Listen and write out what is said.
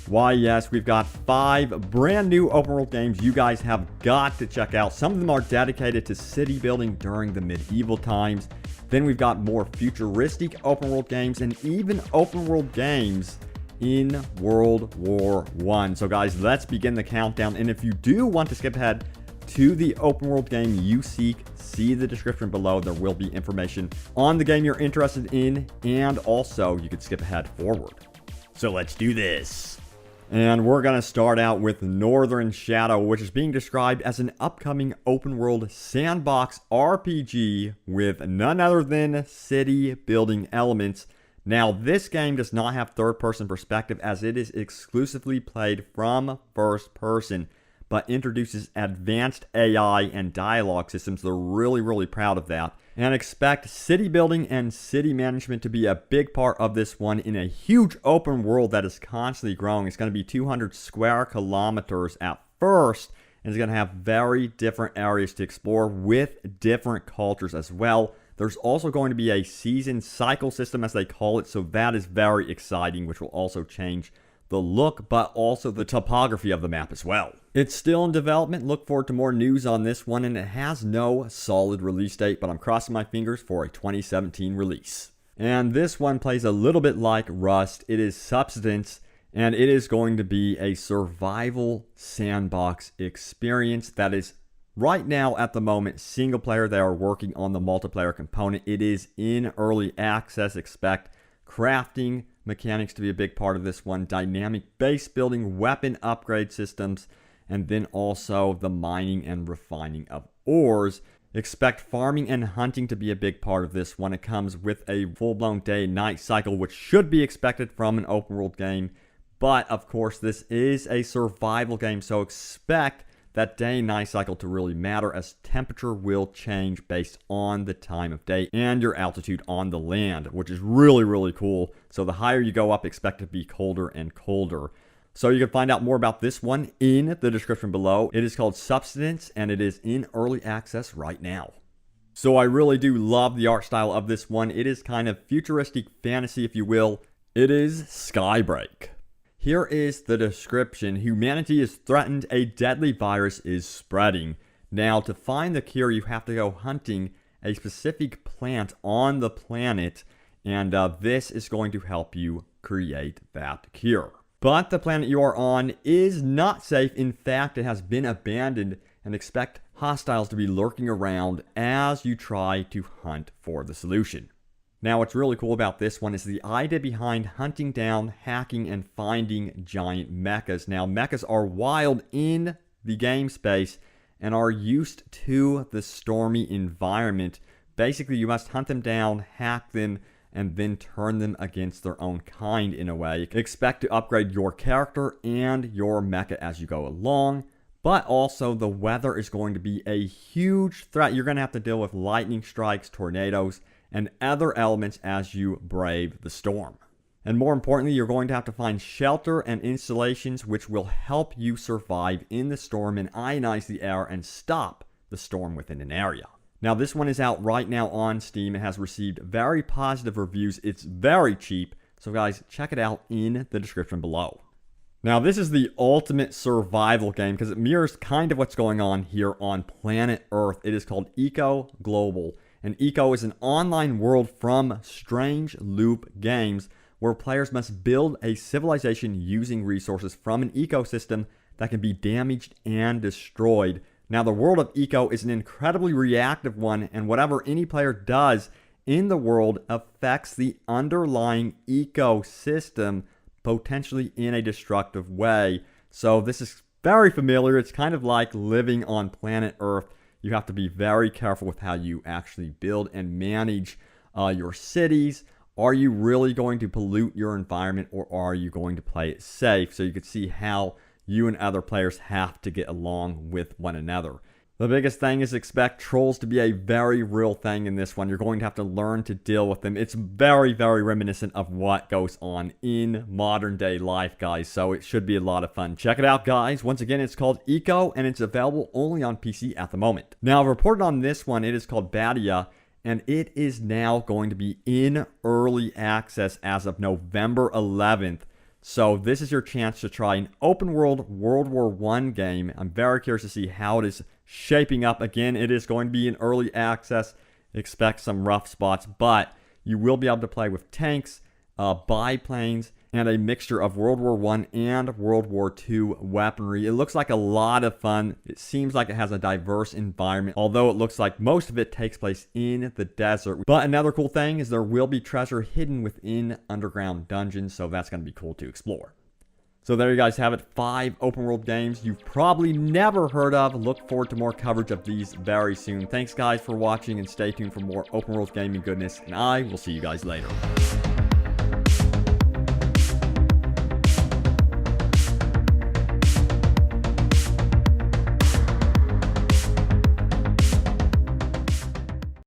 Why, yes, we've got 5 brand new open world games you guys have got to check out. Some of them are dedicated to city building during the medieval times. Then we've got more futuristic open world games and even open world games in World War I. So guys, let's begin the countdown. And if you do want to skip ahead to the open world game you seek, see the description below. There will be information on the game you're interested in, and also you could skip ahead forward. So let's do this. And we're going to start out with Northern Shadow, which is being described as an upcoming open world sandbox RPG with none other than city building elements. Now, this game does not have third-person perspective as it is exclusively played from first person, but introduces advanced AI and dialogue systems. They're really proud of that. And expect city building and city management to be a big part of this one in a huge open world that is constantly growing. It's going to be 200 square kilometers at first, and it's going to have very different areas to explore with different cultures as well. There's also going to be a season cycle system, as they call it, so that is very exciting, which will also change the look, but also the topography of the map as well. It's still in development. Look forward to more news on this one, and it has no solid release date, but I'm crossing my fingers for a 2017 release. And this one plays a little bit like Rust. It is Subsistence, and it is going to be a survival sandbox experience that is right now at the moment single player. They are working on the multiplayer component. It is in early access. Expect crafting mechanics to be a big part of this one, dynamic base building, weapon upgrade systems, and then also the mining and refining of ores. Expect farming and hunting to be a big part of this one. It comes with a full-blown day and night cycle, which should be expected from an open world game. But of course, this is a survival game, so expect that day and night cycle to really matter, as temperature will change based on the time of day and your altitude on the land, which is really cool. So the higher you go up, expect it to be colder and colder. So you can find out more about this one in the description below. It is called Subsistence, and it is in early access right now. So I really do love the art style of this one. It is kind of futuristic fantasy, if you will. It is Skybreak. Here is the description. Humanity is threatened. A deadly virus is spreading. Now, to find the cure, you have to go hunting a specific plant on the planet, and this is going to help you create that cure. But the planet you are on is not safe. In fact, it has been abandoned, and expect hostiles to be lurking around as you try to hunt for the solution. Now, what's really cool about this one is the idea behind hunting down, hacking, and finding giant mechas. Now, mechas are wild in the game space and are used to the stormy environment. Basically, you must hunt them down, hack them, and then turn them against their own kind in a way. Expect to upgrade your character and your mecha as you go along. But also, the weather is going to be a huge threat. You're going to have to deal with lightning strikes, tornadoes, and other elements as you brave the storm. And more importantly, you're going to have to find shelter and installations which will help you survive in the storm and ionize the air and stop the storm within an area. Now, this one is out right now on Steam. It has received very positive reviews. It's very cheap. So guys, check it out in the description below. Now, this is the ultimate survival game because it mirrors kind of what's going on here on planet Earth. It is called Eco Global. And Eco is an online world from Strange Loop Games where players must build a civilization using resources from an ecosystem that can be damaged and destroyed. Now, the world of Eco is an incredibly reactive one, and whatever any player does in the world affects the underlying ecosystem, potentially in a destructive way. So this is very familiar. It's kind of like living on planet Earth. You have to be very careful with how you actually build and manage your cities. Are you really going to pollute your environment, or are you going to play it safe? So you can see how you and other players have to get along with one another. The biggest thing is expect trolls to be a very real thing in this one. You're going to have to learn to deal with them. It's very, very reminiscent of what goes on in modern day life, guys. So it should be a lot of fun. Check it out, guys. Once again, it's called Eco, and it's available only on PC at the moment. Now, reported on this one, it is called Badiya, and it is now going to be in early access as of November 11th. So this is your chance to try an open world World War I game. I'm very curious to see how it is shaping up. Again, it is going to be in early access. Expect some rough spots, but you will be able to play with tanks, biplanes, and a mixture of World War I and World War II weaponry. It looks like a lot of fun. It seems like it has a diverse environment, although it looks like most of it takes place in the desert. But another cool thing is there will be treasure hidden within underground dungeons, so that's going to be cool to explore. So there you guys have it, 5 open world games you've probably never heard of. Look forward to more coverage of these very soon. Thanks guys for watching, and stay tuned for more open world gaming goodness, and I will see you guys later.